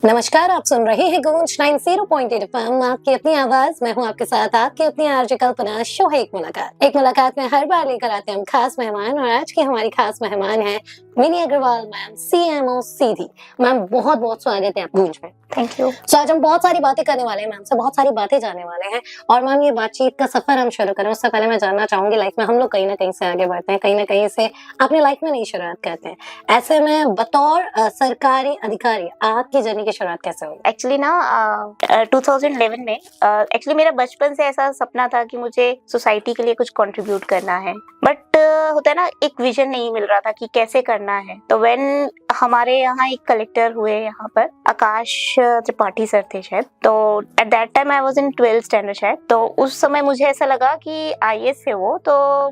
नमस्कार, आप सुन रहे हैं गूंज 90.8 एफएम, आपकी अपनी आवाज। मैं हूं आपके साथ आपकी अपनी आरजे कल्पना। शो है एक मुलाकात में हर बार लेकर आते हैं हम खास मेहमान, और आज की हमारी खास मेहमान है मिनी अग्रवाल मैम, सीएमओ सीधी। मैम बहुत बहुत स्वागत है आपका गूंज में। Thank you. तो आज हम बहुत सारी बातें करने वाले हैं मैम से, बहुत सारी बातें जानने वाले हैं। और मैम ये बातचीत का सफर हम शुरू करें उससे पहले मैं जानना चाहूंगी, लाइफ में हम लोग कहीं ना कहीं से आगे बढ़ते हैं, कहीं ना कहीं से अपनी लाइफ में नई शुरुआत करते हैं। ऐसे में बतौर सरकारी अधिकारी आपकी जर्नी की शुरुआत कैसे हुई? एक्चुअली ना 2011 में एक्चुअली मेरा बचपन से ऐसा सपना था कि मुझे सोसाइटी के लिए कुछ कंट्रीब्यूट करना है, बट होता है ना, एक विजन नहीं मिल रहा था कि कैसे करना है। तो व्हेन हमारे यहाँ एक कलेक्टर हुए यहाँ पर, आकाश त्रिपाठी सर थे शायद, तो at that time I was in 12th standard शायद। तो उस समय मुझे ऐसा लगा कि आईएएस है वो, तो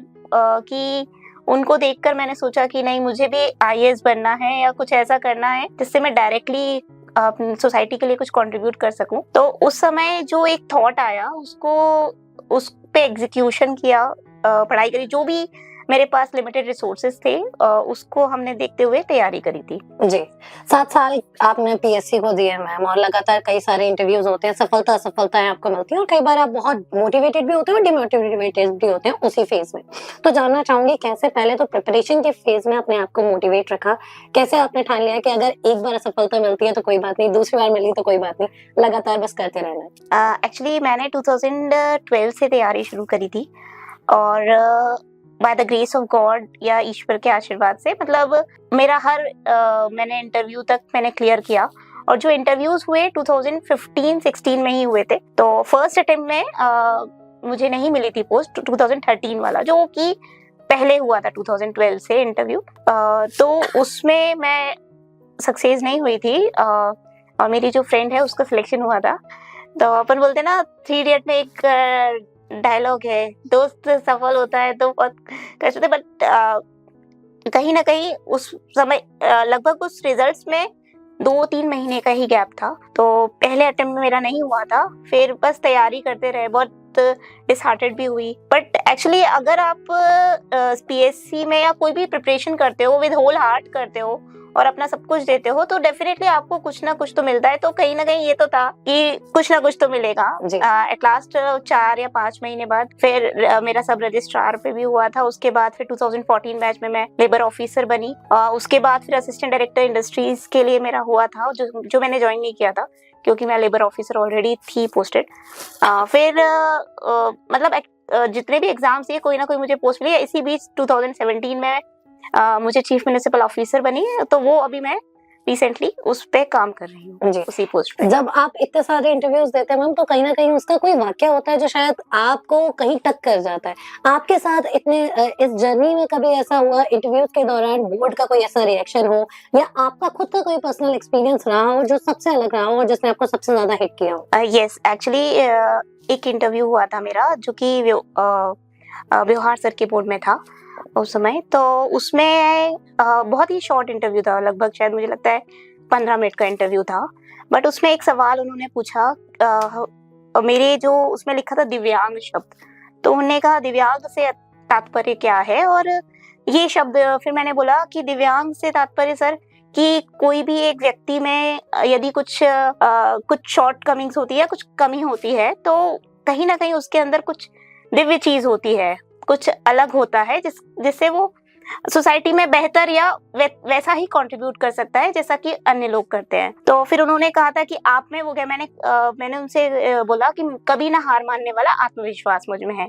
कि उनको देखकर मैंने सोचा कि नहीं, मुझे भी आईएएस बनना है या कुछ ऐसा करना है जिससे मैं डायरेक्टली सोसाइटी के लिए कुछ कंट्रीब्यूट कर सकूं। तो उस समय जो एक थॉट आया, उस पे एग्जीक्यूशन किया, पढ़ाई करी, जो भी मेरे पास लिमिटेड रिसोर्सेज थे उसको हमने देखते हुए तैयारी करी थी। जी, 7 साल आपने पीएससी को दिए मैम, और लगातार कई सारे इंटरव्यूज होते हैं, सफलताएं आपको मिलती हैं, और कई बार आप बहुत मोटिवेटेड भी होते हैं और डिमोटिवेटेड भी होते हैं उसी फेज में। तो जानना चाहूंगी कैसे पहले तो प्रिपरेशन के फेज में अपने आप को मोटिवेट रखा, कैसे आपने ठान लिया कि अगर एक बार असफलता मिलती है तो कोई बात नहीं, दूसरी बार मिली तो कोई बात नहीं, लगातार बस करते रहना? एक्चुअली मैंने 2012 से तैयारी शुरू करी थी, और by the grace of God या ईश्वर के आशीर्वाद से, मतलब मेरा मैंने इंटरव्यू तक मैंने क्लियर किया। और जो इंटरव्यूज हुए 2015-16 में ही हुए थे। तो फर्स्ट अटेम्प्ट में मुझे नहीं मिली थी पोस्ट, 2013 वाला जो कि पहले हुआ था 2012 से इंटरव्यू, तो उसमें मैं सक्सेस नहीं हुई थी। और मेरी जो फ्रेंड है उसका सिलेक्शन हुआ था। तो अपन बोलते ना, 3 इडियट में एक डायलॉग है, दोस्त सफल होता है तो बहुत कष्ट होते, बट कहीं ना कहीं उस समय लगभग उस रिजल्ट्स में 2-3 महीने का ही गैप था। तो पहले अटेम्प्ट में मेरा नहीं हुआ था, फिर बस तैयारी करते रहे, बहुत डिसहार्टेड भी हुई। बट एक्चुअली अगर आप पीएससी में या कोई भी प्रिपरेशन करते हो, विद होल हार्ट करते हो और अपना सब कुछ देते हो, तो डेफिनेटली आपको कुछ ना कुछ तो मिलता है। तो कहीं ना कहीं ये तो था कि कुछ ना कुछ तो मिलेगा। एट लास्ट 4 या 5 महीने बाद फिर मेरा सब रजिस्ट्रार पे भी हुआ था। उसके बाद फिर 2014 बैच में मैं लेबर ऑफिसर बनी। उसके बाद फिर असिस्टेंट डायरेक्टर इंडस्ट्रीज के लिए मेरा हुआ था, जो मैंने ज्वाइन नहीं किया था क्योंकि मैं लेबर ऑफिसर ऑलरेडी थी पोस्टेड। फिर मतलब जितने भी एग्जाम्स दिए, कोई ना कोई मुझे पोस्ट मिली। इसी बीच 2017 में मुझे चीफ म्युनिसिपल ऑफिसर बनी, तो वो अभी मैं रिसेंटली उस पे काम कर रही हूँ, उसी पोस्ट पे। जब आप इतने सारे इंटरव्यूज देते हैं मैम, तो कहीं ना कहीं उसका कोई वाक्य होता है जो शायद आपको कहीं टक कर जाता है। आपके साथ इस जर्नी में कभी ऐसा हुआ इंटरव्यूज के दौरान, बोर्ड का कोई ऐसा रिएक्शन हो, या आपका खुद का कोई पर्सनल एक्सपीरियंस रहा हो जो सबसे अलग रहा हो और जिसने आपको सबसे ज्यादा हिट किया हो? यस, एक्चुअली एक इंटरव्यू हुआ था मेरा जो कि व्यवहार सर के बोर्ड में था उस समय। तो उसमें बहुत ही शॉर्ट इंटरव्यू था, लगभग शायद मुझे लगता है 15 मिनट का इंटरव्यू था। बट उसमें एक सवाल उन्होंने पूछा, मेरे जो उसमें लिखा था दिव्यांग शब्द, तो उन्होंने कहा दिव्यांग से तात्पर्य क्या है। और ये शब्द फिर मैंने बोला कि दिव्यांग से तात्पर्य सर कि कोई भी एक व्यक्ति में यदि कुछ शॉर्ट कमिंग्स होती है, कुछ कमी होती है, तो कहीं ना कहीं उसके अंदर कुछ दिव्य चीज होती है, कुछ अलग होता है, जिससे वो सोसाइटी में बेहतर या वैसा ही कंट्रीब्यूट कर सकता है जैसा कि अन्य लोग करते हैं। तो फिर उन्होंने कहा था कि आप में वो क्या, मैंने उनसे बोला कि कभी ना हार मानने वाला आत्मविश्वास मुझ में है,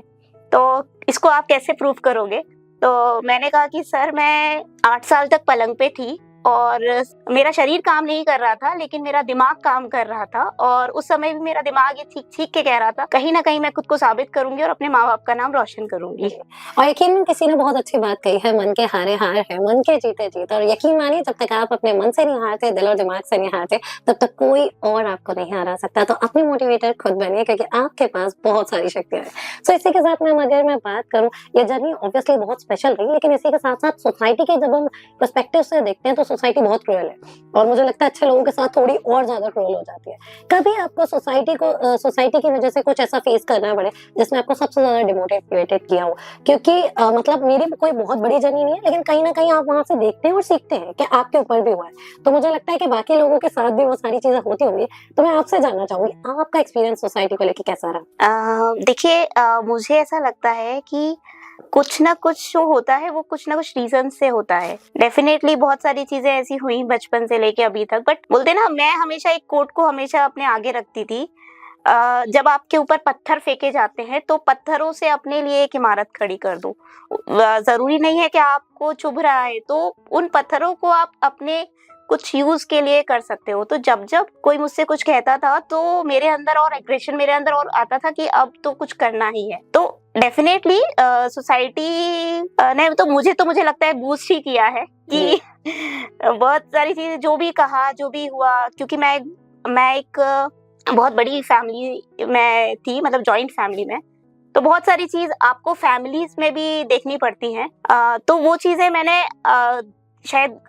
तो इसको आप कैसे प्रूव करोगे। तो मैंने कहा कि सर, मैं 8 साल तक पलंग पे थी और मेरा शरीर काम नहीं कर रहा था, लेकिन मेरा दिमाग काम कर रहा था। और उस समय भी मेरा दिमाग ये चीख के कह रहा था, कहीं ना कहीं मैं खुद को साबित करूंगी और अपने माँ बाप का नाम रोशन करूंगी। और यकीन किसी ने बहुत अच्छी बात कही है, मन के हारे हार है, मन के जीते जीत। और यकीन मानिए, जब तक आप अपने मन से नहीं हारते, दिल और दिमाग से नहीं हारते, तब तक कोई और आपको नहीं हरा सकता। तो अपनी मोटिवेटर खुद बनिए, क्योंकि आपके पास बहुत सारी शक्तियां हैं। सो इसी के साथ मैम, अगर मैं बात करूँ, ये जर्नी ऑब्वियसली बहुत स्पेशल रही, लेकिन इसी के साथ साथ सोसाइटी के जब हम पर्सपेक्टिव से देखते हैं, तो सोसाइटी बहुत क्रूएल है और मुझे लगता है अच्छे लोगों के साथ थोड़ी और ज्यादा क्रूएल हो जाती है। कभी आपको सोसाइटी की वजह से कुछ ऐसा फेस करना पड़े जिसने आपको सबसे ज्यादा डिमोटिवेटेड किया हो? क्योंकि मतलब मेरी कोई बहुत बड़ी जर्नी नहीं है, लेकिन कहीं ना कहीं आप वहां से देखते हैं और सीखते हैं कि आपके ऊपर भी हुआ है, तो मुझे लगता है कि बाकी लोगों के साथ भी वो सारी चीजें होती होंगी। तो मैं आपसे जानना चाहूंगी आपका एक्सपीरियंस सोसाइटी को लेकर कैसा रहा? देखिए, मुझे ऐसा लगता है कि कुछ ना कुछ जो होता है वो कुछ ना कुछ रीजन से होता है। डेफिनेटली बहुत सारी चीजें ऐसी हुई बचपन से लेके अभी तक, बट बोलते ना, मैं हमेशा एक कोट को हमेशा अपने आगे रखती थी। जब आपके ऊपर पत्थर फेंके जाते हैं तो पत्थरों से अपने लिए एक इमारत खड़ी कर दो। जरूरी नहीं है कि आपको चुभ रहा है तो उन पत्थरों को आप अपने कुछ यूज के लिए कर सकते हो। तो जब जब कोई मुझसे कुछ कहता था तो मेरे अंदर और एग्रेशन मेरे अंदर और आता था कि अब तो कुछ करना ही है। तो डेफिनेटली सोसाइटी ने तो मुझे लगता है बूस्ट ही किया है कि बहुत सारी चीजें जो भी कहा, जो भी हुआ, क्योंकि मैं एक बहुत बड़ी फैमिली में थी, मतलब जॉइंट फैमिली में, तो बहुत सारी चीज आपको फैमिलीज में भी देखनी पड़ती हैं। तो वो चीजें मैंने शायद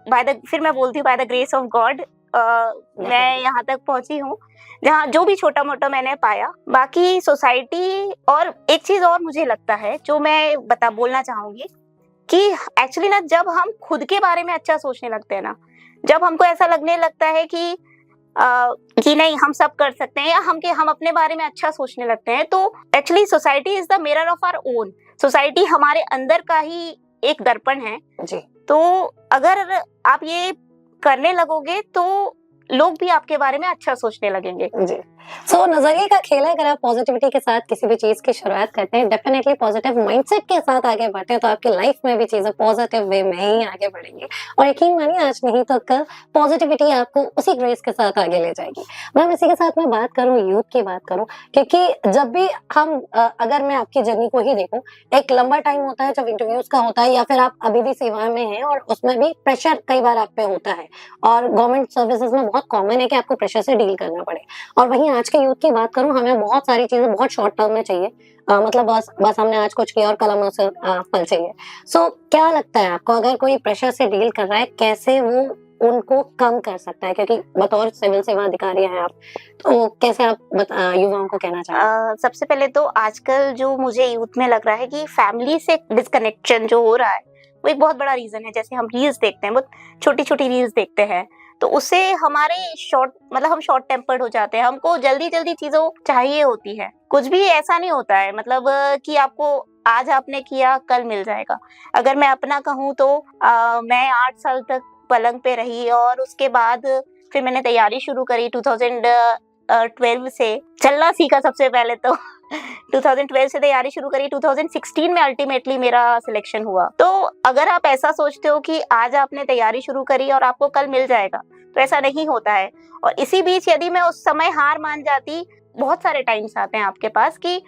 फिर मैं बोलती हूँ by the grace of God मैं यहाँ तक पहुंची हूँ जहाँ जो भी छोटा मोटा मैंने पाया। बाकी सोसाइटी, और एक चीज और मुझे लगता है जो मैं बोलना चाहूंगी कि एक्चुअली ना, जब हम खुद के बारे में अच्छा सोचने लगते हैं ना, जब हमको ऐसा लगने लगता है कि नहीं हम सब कर सकते हैं, या हम अपने बारे में अच्छा सोचने लगते हैं, तो actually society is the mirror of our own. Society हमारे अंदर का ही एक दर्पण है जी। तो अगर आप ये करने लगोगे तो लोग भी आपके बारे में अच्छा सोचने लगेंगे जी। सो नजरिए का खेल है। अगर आप पॉजिटिविटी के साथ किसी भी चीज की शुरुआत करते हैं, डेफिनेटली पॉजिटिव माइंडसेट के साथ आगे बढ़ते हैं, तो आपकी लाइफ में भी चीजें पॉजिटिव वे में ही आगे बढ़ेंगी। और यकीन मानिए, आज नहीं तो कल पॉजिटिविटी आपको उसी ग्रेस के साथ आगे ले जाएगी। मैम, इसी के साथ मैं बात करूं, यूथ की बात करूं, क्योंकि जब भी हम अगर मैं आपकी जर्नी को ही देखूं, एक लंबा टाइम होता है जब इंटरव्यूज का होता है, या फिर आप अभी भी सेवा में हैं और उसमें भी प्रेशर कई बार आप पे होता है, और गवर्नमेंट सर्विसेज में बहुत कॉमन है कि आपको प्रेशर से डील करना पड़े। और वहीं आज के यूथ की बात करूं, हमें बहुत सारी चीजें बहुत शॉर्ट टर्म में चाहिए, मतलब बस हमने आज कुछ किया और कल हमें उससे फल चाहिए। सो क्या लगता है आपको, अगर कोई प्रेशर से डील कर रहा है, कैसे वो उनको कम कर सकता है? क्योंकि बतौर सिविल सेवा अधिकारी हैं आप, तो कैसे आप युवाओं को कहना चाहेंगे? सबसे पहले तो आजकल जो मुझे यूथ में लग रहा है कि फैमिली से डिस्कनेक्शन जो हो रहा है वो एक बहुत बड़ा रीजन है। जैसे हम रील्स देखते हैं, बहुत छोटी छोटी रील्स देखते हैं, तो उससे हमारे हम शॉर्ट टेम्पर्ड हो जाते हैं। हमको जल्दी जल्दी चीजों चाहिए होती है। कुछ भी ऐसा नहीं होता है मतलब कि आपको आज आपने किया कल मिल जाएगा। अगर मैं अपना कहूँ तो मैं 8 साल तक पलंग पे रही, और उसके बाद फिर मैंने तैयारी शुरू करी 2012 से चलना सीखा। सबसे पहले तो 2012 से तैयारी शुरू करी, 2016 में अल्टीमेटली मेरा सिलेक्शन हुआ। तो अगर आप ऐसा सोचते हो कि आज आपने तैयारी शुरू करी और आपको कल मिल जाएगा, तो ऐसा नहीं होता है। और इसी बीच यदि मैं उस समय हार मान जाती, बहुत सारे टाइम्स आते हैं आपके पास कि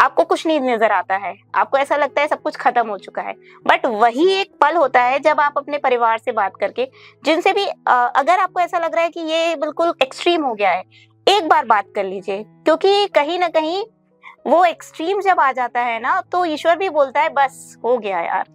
आपको कुछ नहीं नजर आता है, आपको ऐसा लगता है सब कुछ खत्म हो चुका है। बट वही एक पल होता है जब आप अपने परिवार से बात करके, जिनसे भी अगर आपको ऐसा लग रहा है कि ये बिल्कुल एक्सट्रीम हो गया है, एक बार बात कर लीजिए, क्योंकि कहीं ना कहीं वो एक्सट्रीम जब आ जाता है ना, तो ईश्वर भी बोलता है बस हो गया यार,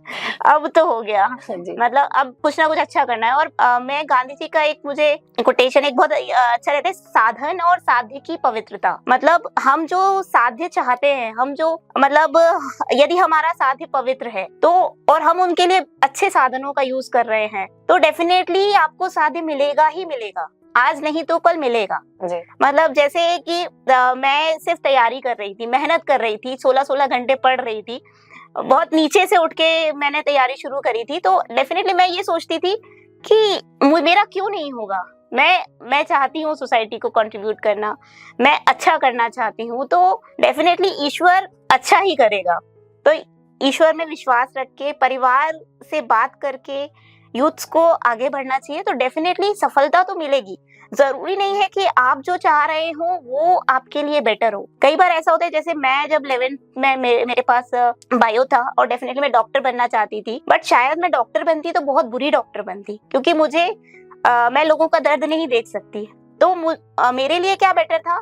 अब तो हो गया, मतलब अब कुछ ना कुछ अच्छा करना है। और मैं गांधी जी का एक मुझे कोटेशन एक बहुत अच्छा रहता है, साधन और साध्य की पवित्रता। मतलब हम जो साध्य चाहते हैं, हम जो मतलब यदि हमारा साध्य पवित्र है तो, और हम उनके लिए अच्छे साधनों का यूज कर रहे हैं, तो डेफिनेटली आपको साध्य मिलेगा ही मिलेगा। आज नहीं तो कल मिलेगा जी। मतलब जैसे कि मैं सिर्फ तैयारी कर रही थी, मेहनत कर रही थी, 16-16 घंटे पढ़ रही थी, बहुत नीचे से उठ के मैंने तैयारी शुरू करी थी। तो डेफिनेटली मैं ये सोचती थी कि मेरा क्यों नहीं होगा। मैं चाहती हूँ सोसाइटी को कंट्रीब्यूट करना, मैं अच्छा करना चाहती हूँ, तो डेफिनेटली ईश्वर अच्छा ही करेगा। तो ईश्वर में विश्वास रख के, परिवार से बात करके यूथ्स को आगे बढ़ना चाहिए, तो डेफिनेटली सफलता तो मिलेगी। जरूरी नहीं है कि आप जो चाह रहे हो वो आपके लिए बेटर हो। कई बार ऐसा होता है, जैसे मैं जब 11th में मेरे पास बायो था और डेफिनेटली मैं डॉक्टर बनना चाहती थी, बट शायद मैं डॉक्टर बनती तो बहुत बुरी डॉक्टर बनती, क्योंकि मुझे मैं लोगों का दर्द नहीं देख सकती। तो मेरे लिए क्या बेटर था,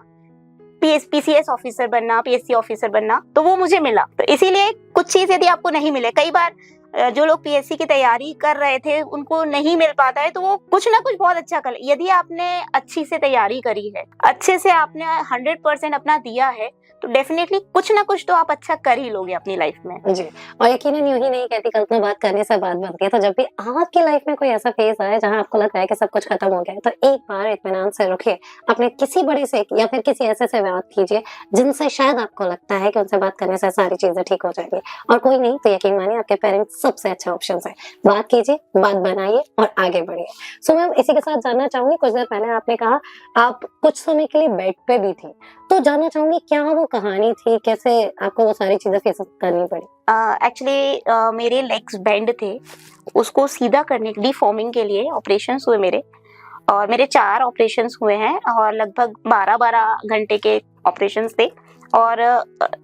PCS ऑफिसर बनना, PSC ऑफिसर बनना, तो वो मुझे मिला। तो इसीलिए कुछ चीज यदि आपको नहीं मिले, कई बार जो लोग पीएससी की तैयारी कर रहे थे उनको नहीं मिल पाता है, तो वो कुछ ना कुछ बहुत अच्छा कर, यदि आपने अच्छी से तैयारी करी है, अच्छे से आपने 100% अपना दिया है, तो डेफिनेटली कुछ ना कुछ तो आप अच्छा कर ही लोगे अपनी लाइफ में। जी। और यकीनन यूं ही नहीं कहती, कल्पना बात करने से बात बनती है। तो जब भी आपकी लाइफ में कोई ऐसा फेज आए जहां आपको लगता है कि सब कुछ खत्म हो गया है, तो एक बार इत्मीनान से रुकिए, अपने किसी बड़े से या फिर किसी ऐसे से बात कीजिए जिनसे शायद आपको लगता है कि उनसे बात करने से सारी चीजें ठीक हो जाएंगी। और कोई नहीं तो यकीन मानिए आपके पेरेंट्स सबसे अच्छा ऑप्शन है। बात कीजिए, बात बनाइए और आगे बढ़िए। सो मैम, इसी के साथ जानना चाहूंगी, कुछ देर पहले आपने कहा आप कुछ समय के लिए बेड पे भी थी, तो जानना चाहूंगी क्या वो कहानी थी, कैसे आपको वो सारी चीजें फेस करनी पड़ी? एक्चुअली मेरे लेग्स बेंड थे, उसको सीधा करने के डिफॉर्मिंग के लिए ऑपरेशंस हुए मेरे, और मेरे 4 ऑपरेशंस हुए हैं और लगभग 12-12 घंटे के ऑपरेशंस थे। और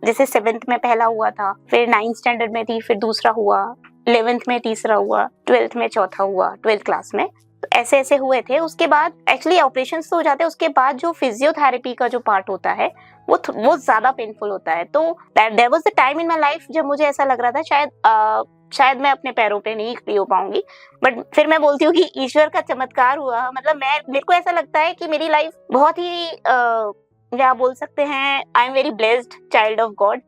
जैसे 7th में पहला हुआ था, फिर 9th स्टैंडर्ड में थी, फिर दूसरा हुआ, 11th में तीसरा हुआ, 12th में चौथा हुआ, 12th क्लास में, तो ऐसे ऐसे हुए थे। उसके बाद एक्चुअली ऑपरेशंस तो हो जाते हैं, उसके बाद जो फिजियोथेरेपी का जो पार्ट होता है वो ज्यादा पेनफुल होता है। तो there was the time in my life जब मुझे ऐसा लग रहा था शायद मैं अपने पैरों पे नहीं खड़ी हो पाऊंगी, बट फिर मैं बोलती हूँ कि ईश्वर का चमत्कार हुआ। मतलब मेरे को ऐसा लगता है कि मेरी लाइफ बहुत ही क्या बोल सकते हैं, I am very blessed child of God.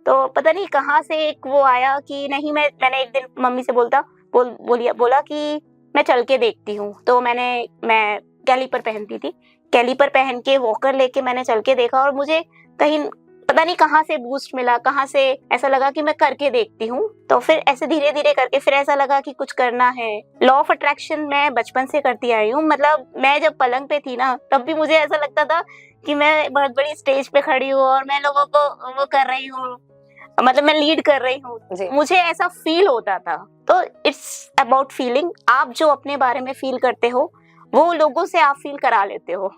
तो पता नहीं कहाँ से एक वो आया कि नहीं, मैंने एक दिन मम्मी से बोला कि मैं चल के देखती हूँ। तो मैं कैलीपर पहनती थी, कैलीपर पहन के वॉकर लेके मैंने चल के देखा, और मुझे कहीं पता नहीं कहाँ से बूस्ट मिला, कहाँ से ऐसा लगा कि मैं करके देखती हूँ। तो फिर ऐसे धीरे धीरे करके फिर ऐसा लगा कि कुछ करना है। लॉ ऑफ अट्रैक्शन मैं बचपन से करती आई हूँ। मतलब मैं जब पलंग पे थी ना, तब भी मुझे ऐसा लगता था कि मैं बहुत बड़ी स्टेज पे खड़ी हूँ और मैं लोगों को वो कर रही हूँ, मतलब मैं लीड कर रही हूँ, मुझे ऐसा फील होता था। तो इट्स अबाउट फीलिंग। आप जो अपने बारे में फील करते हो वो लोगों से आप फील करा लेते हो।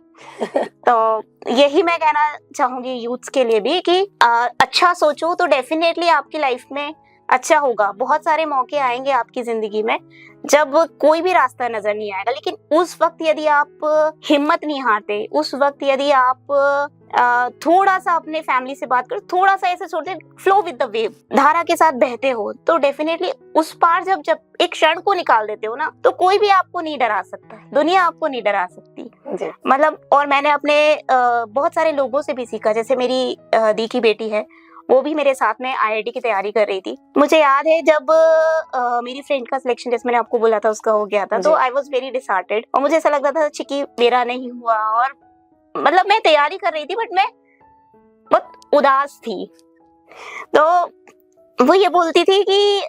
तो यही मैं कहना चाहूंगी यूथ्स के लिए भी कि अच्छा सोचो तो डेफिनेटली आपकी लाइफ में अच्छा होगा। बहुत सारे मौके आएंगे आपकी जिंदगी में जब कोई भी रास्ता नजर नहीं आएगा, लेकिन उस वक्त यदि आप हिम्मत नहीं हारते, उस वक्त यदि आप थोड़ा सा अपने फैमिली से बात करो, थोड़ा सा ऐसे सोचते फ्लो विद द वेव, धारा के साथ बहते हो, तो डेफिनेटली उस पार जब एक क्षण को निकाल देते हो ना, तो कोई भी आपको नहीं डरा सकता, दुनिया आपको नहीं डरा सकती। मतलब और मैंने अपने बहुत सारे लोगों से भी सीखा। जैसे मेरी दी की बेटी है, वो भी मेरे साथ में आईआईटी की तैयारी कर रही थी। मुझे याद है जब मेरी फ्रेंड का सिलेक्शन, जैसे मैंने आपको बोला था, उसका हो गया था, तो आई वाज वेरी डिसहार्टेड, और मुझे ऐसा लग रहा था कि मेरा नहीं हुआ। और मतलब मैं तैयारी कर रही थी बट मैं बहुत उदास थी। तो वो ये बोलती थी कि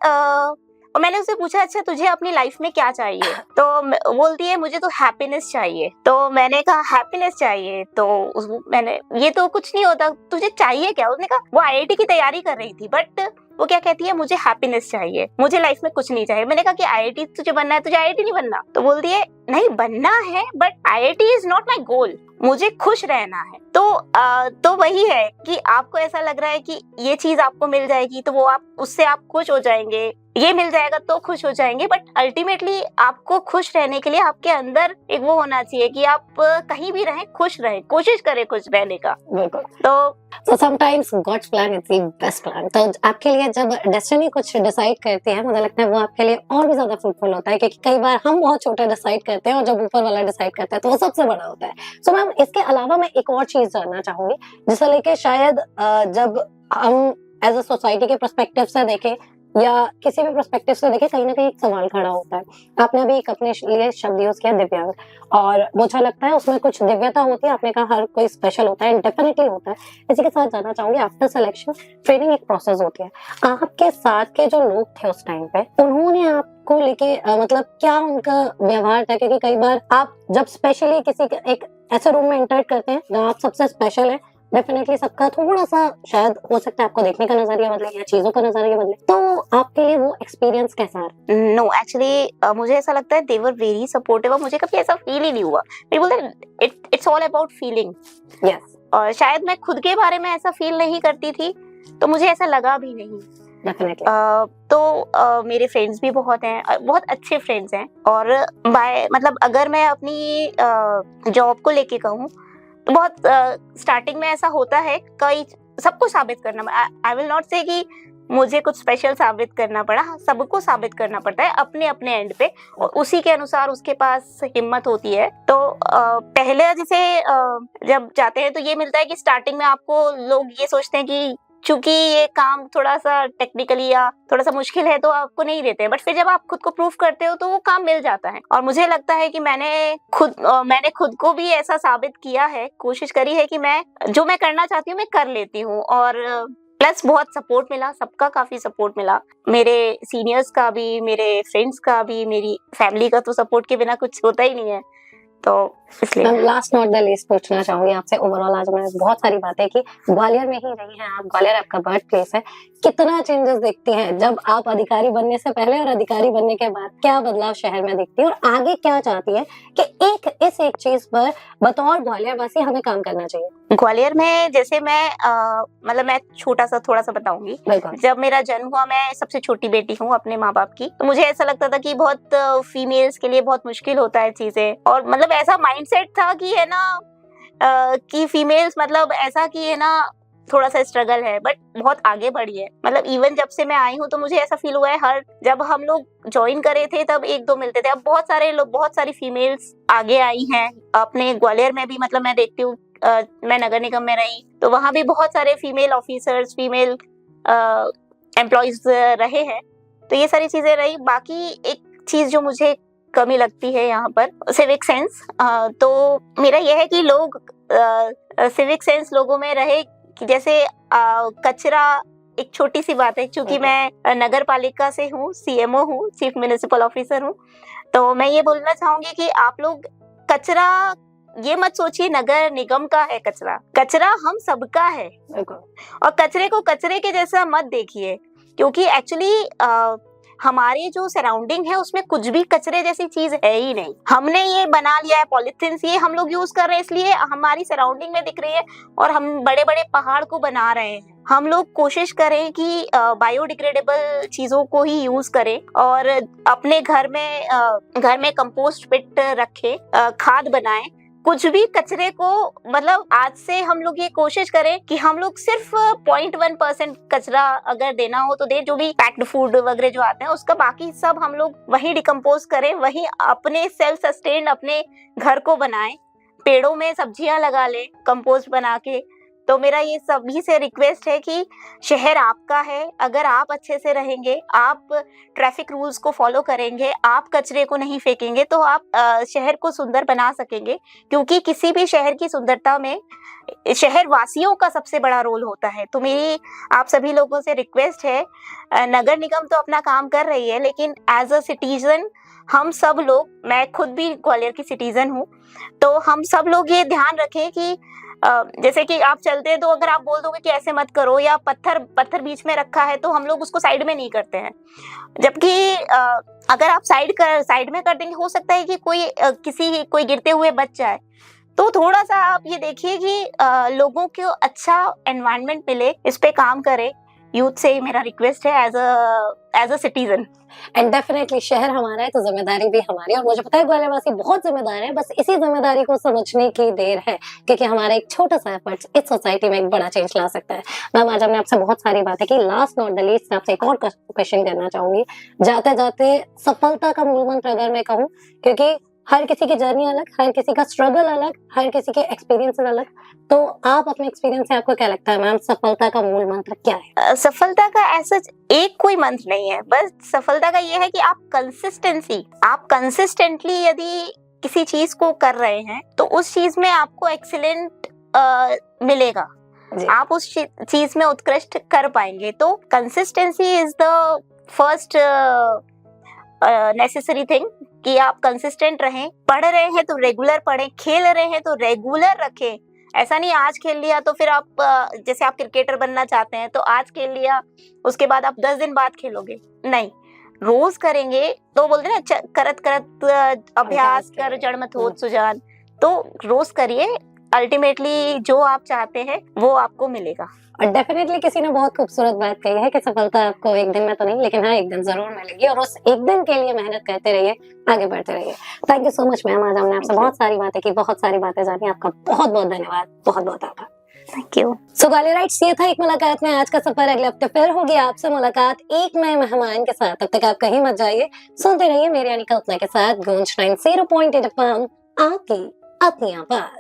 और मैंने उससे पूछा, अच्छा तुझे अपनी लाइफ में क्या चाहिए? तो बोलती है मुझे तो हैप्पीनेस चाहिए। तो मैंने कहा हैप्पीनेस चाहिए, तो मैंने ये तो कुछ नहीं होता, तुझे चाहिए क्या? उसने कहा वो आईआईटी की तैयारी कर रही थी बट वो क्या कहती है, मुझे हैप्पीनेस चाहिए, मुझे लाइफ में कुछ नहीं चाहिए। मैंने कहा कि आईआईटी तुझे बनना है, तुझे आईआईटी नहीं बनना? तो बोलती है नहीं बनना है but IIT is not my goal, मुझे खुश रहना है। तो वही है कि आपको ऐसा लग रहा है कि ये चीज आपको मिल जाएगी तो वो उससे आप खुश हो जाएंगे, ये मिल जाएगा तो खुश हो जाएंगे, बट अल्टीमेटली आपको खुश रहने के लिए आपके अंदर एक वो होना चाहिए कि आप कहीं भी रहें खुश रहें, कोशिश करें खुश रहने का। तो sometimes God's plan is the best plan. तो आपके लिए जब डेस्टिनी कुछ डिसाइड करती है, मुझे लगता है वो आपके लिए और भी ज्यादा फ्रूटफुल होता है, क्योंकि कई बार हम बहुत छोटा डिसाइड करते हैं और जब ऊपर वाला डिसाइड करता है तो वो सबसे बड़ा होता है। सो मैम, इसके अलावा मैं एक और चीज जानना चाहूंगी जिसे लेके शायद जब हम एज अ सोसाइटी के पर्सपेक्टिव से देखें या किसी भी पर्सपेक्टिव से देखें, कहीं ना कहीं एक सवाल खड़ा होता है। आपने अभी एक अपने लिए शब्द यूज किया दिव्यांग, और मुझे लगता है उसमें कुछ दिव्यता होती है। आपने कहा हर कोई स्पेशल होता है, डेफिनेटली होता है। इसी के साथ जानना चाहूंगी, आफ्टर सिलेक्शन ट्रेनिंग एक प्रोसेस होती है, आपके साथ के जो लोग थे उस टाइम पे, उन्होंने आपको लेके मतलब क्या उनका व्यवहार था? क्योंकि कई बार आप जब स्पेशली किसी एक ऐसे रूम में एंटर करते हैं जहाँ आप सबसे स्पेशल है, डेफिनेटली सबका थोड़ा सा शायद हो सकता है आपको देखने का नजरिया बदले या चीजों का नजरिया बदले, तो आपके लिए वो एक्सपीरियंस कैसा रहा? नो एक्चुअली मुझे ऐसा लगता है दे वर वेरी सपोर्टिव, और मुझे कभी ऐसा फील ही नहीं हुआ। मैं बोलते it's all about feeling. Yes, और शायद मैं खुद के बारे में ऐसा फील नहीं करती थी तो मुझे ऐसा लगा भी नहीं। तो मेरे फ्रेंड्स भी बहुत हैं, बहुत अच्छे फ्रेंड्स हैं, और मतलब अगर मैं अपनी जॉब को लेके कहूँ तो बहुत स्टार्टिंग में ऐसा होता है, कई सबको साबित करना। आई विल नॉट से कि मुझे कुछ स्पेशल साबित करना पड़ा। सबको साबित करना पड़ता है अपने अपने एंड पे, और उसी के अनुसार उसके पास हिम्मत होती है। तो पहले जैसे जब जाते हैं तो ये मिलता है कि स्टार्टिंग में आपको लोग ये सोचते हैं कि चूंकि ये काम थोड़ा सा टेक्निकली या थोड़ा सा मुश्किल है तो आपको नहीं देते हैं, बट फिर जब आप खुद को प्रूव करते हो तो वो काम मिल जाता है। और मुझे लगता है कि मैंने खुद को भी ऐसा साबित किया है, कोशिश करी है कि मैं जो मैं करना चाहती हूँ मैं कर लेती हूँ। और प्लस बहुत सपोर्ट मिला, सबका काफी सपोर्ट मिला, मेरे सीनियर्स का भी, मेरे फ्रेंड्स का भी, मेरी फैमिली का तो सपोर्ट के बिना कुछ होता ही नहीं है। तो इसलिए लास्ट नॉट द लीस्ट पूछना चाहूंगी आपसे, ओवरऑल आज मैंने बहुत सारी बातें की, ग्वालियर में ही रही हैं आप, ग्वालियर आपका बर्थ प्लेस है, कितना चेंजेस देखती हैं जब आप अधिकारी बनने से पहले और अधिकारी बनने के बाद? क्या बदलाव शहर में दिखती है और आगे क्या चाहती है कि एक चीज पर बतौर ग्वालियर वासी हमें काम करना चाहिए? ग्वालियर में जैसे मैं मतलब मैं छोटा सा थोड़ा सा बताऊंगी। जब मेरा जन्म हुआ, मैं सबसे छोटी बेटी हूँ अपने माँ बाप की, तो मुझे ऐसा लगता था कि बहुत फीमेल्स के लिए बहुत मुश्किल होता है चीजें, और मतलब ऐसा माइंडसेट था कि है ना कि फीमेल्स मतलब ऐसा कि है ना थोड़ा सा स्ट्रगल है, बट बहुत आगे बढ़ी है। मतलब इवन जब से मैं आई हूँ तो मुझे ऐसा फील हुआ है, जब हम लोग ज्वाइन करे थे तब एक दो मिलते थे, अब बहुत सारे लोग, बहुत सारी फीमेल्स आगे आई हैं अपने ग्वालियर में भी। मतलब मैं देखती हूँ, मैं नगर निगम में रही तो वहां भी बहुत सारे फीमेल ऑफिसर्स, फीमेल एम्प्लॉयज रहे हैं, तो ये सारी चीजें रही। बाकी एक चीज जो मुझे कमी लगती है यहाँ पर, सिविक सेंस। तो मेरा यह है कि लोग सिविक सेंस लोगों में रहे, कि जैसे कचरा एक छोटी सी बात है, क्योंकि मैं नगर पालिका से हूँ, सीएमओ हूँ, चीफ म्युनिसिपल ऑफिसर हूँ, तो मैं ये बोलना चाहूंगी कि आप लोग कचरा ये मत सोचिए नगर निगम का है कचरा, कचरा हम सबका है, और कचरे को कचरे के जैसा मत देखिए, क्योंकि एक्चुअली हमारे जो सराउंडिंग है उसमें कुछ भी कचरे जैसी चीज है ही नहीं। हमने ये बना लिया है पॉलिथीन, ये हम लोग यूज कर रहे हैं, इसलिए हमारी सराउंडिंग में दिख रही है, और हम बड़े बड़े पहाड़ को बना रहे हैं। हम लोग कोशिश करें कि बायोडिग्रेडेबल चीजों को ही यूज करें, और अपने घर में कंपोस्ट पिट रखें, खाद बनाएं। कुछ भी कचरे को, मतलब आज से हम लोग ये कोशिश करें कि हम लोग सिर्फ 0.1% कचरा अगर देना हो तो दे, जो भी पैक्ड फूड वगैरह जो आते हैं उसका, बाकी सब हम लोग वही डिकम्पोज करें, वही अपने सेल्फ सस्टेन अपने घर को बनाएं, पेड़ों में सब्जियां लगा लें कंपोस्ट बना के। तो मेरा ये सभी से रिक्वेस्ट है कि शहर आपका है, अगर आप अच्छे से रहेंगे, आप ट्रैफिक रूल्स को फॉलो करेंगे, आप कचरे को नहीं फेंकेंगे, तो आप शहर को सुंदर बना सकेंगे। क्योंकि किसी भी शहर की सुंदरता में शहर वासियों का सबसे बड़ा रोल होता है। तो मेरी आप सभी लोगों से रिक्वेस्ट है, नगर निगम तो अपना काम कर रही है, लेकिन एज अ सिटीजन हम सब लोग, मैं खुद भी ग्वालियर की सिटीजन हूँ, तो हम सब लोग ये ध्यान रखें कि जैसे कि आप चलते हैं तो अगर आप बोल दोगे कि ऐसे मत करो, या पत्थर बीच में रखा है तो हम लोग उसको साइड में नहीं करते हैं, जबकि अगर आप साइड में कर देंगे, हो सकता है कि कोई गिरते हुए बच जाए। तो थोड़ा सा आप ये देखिए कि लोगों को अच्छा एनवायरनमेंट मिले, इस पे काम करें। यूथ से मेरा रिक्वेस्ट है as a citizen. And definitely शहर हमारा है तो जिम्मेदारी भी हमारी, और मुझे पता है ग्वालियर वासी बहुत जिम्मेदार है, बस इसी जिम्मेदारी को समझने की देर है, क्योंकि हमारा एक छोटा सा एफर्ट इस सोसाइटी में एक बड़ा चेंज ला सकता है। मैम, आज हमने आपसे बहुत सारी बातें की, लास्ट नॉट द लीस्ट मैं आपसे एक और क्वेश्चन करना चाहूंगी, जाते जाते सफलता का मूल मंत्र अगर मैं कहूँ, क्योंकि हर किसी की जर्नी अलग, हर किसी का स्ट्रगल अलग, हर किसी के एक्सपीरियंसेस अलग, तो आप अपने एक्सपीरियंस से आपको क्या लगता है मैम, सफलता का मूल मंत्र क्या है? सफलता का ऐसा एक कोई मंत्र नहीं है, बस सफलता का ये है कि आप कंसिस्टेंटली यदि किसी चीज को कर रहे हैं तो उस चीज में आपको एक्सीलेंट मिलेगा, आप उस चीज में उत्कृष्ट कर पाएंगे। तो consistency is the first necessary thing, कि आप कंसिस्टेंट रहें, पढ़ रहे हैं तो रेगुलर पढ़ें, खेल रहे हैं तो रेगुलर रखें। ऐसा नहीं आज खेल लिया तो फिर आप जैसे आप क्रिकेटर बनना चाहते हैं तो आज खेल लिया, उसके बाद आप 10 दिन बाद खेलोगे, नहीं, रोज करेंगे। तो बोलते ना, करत करत अभ्यास कर जड़ मत होत सुजान, तो रोज करिए, अल्टीमेटली जो आप चाहते हैं वो आपको मिलेगा। और डेफिनेटली किसी ने बहुत खूबसूरत बात कही है कि सफलता आपको एक दिन में तो नहीं, लेकिन हाँ एक दिन जरूर मिलेगी, और उस एक दिन के लिए मेहनत करते रहिए, आगे बढ़ते रहिए। Thank you so much ma'am, आज हमने आपसे बहुत सारी बातें की, बहुत सारी बातें जानी, आपका बहुत बहुत धन्यवाद, बहुत बहुत आभार। Thank you. सो गाली राइट्स, ये था एक मुलाकात में आज का सफर। अगले हफ्ते फिर होगी आपसे मुलाकात एक नए मेहमान के साथ। तब तक आप कहीं मत जाइए, सुनते रहिए मेरी यानी कल्पना के साथ गूंज 90.8 FM, आपकी अपनी आवाज।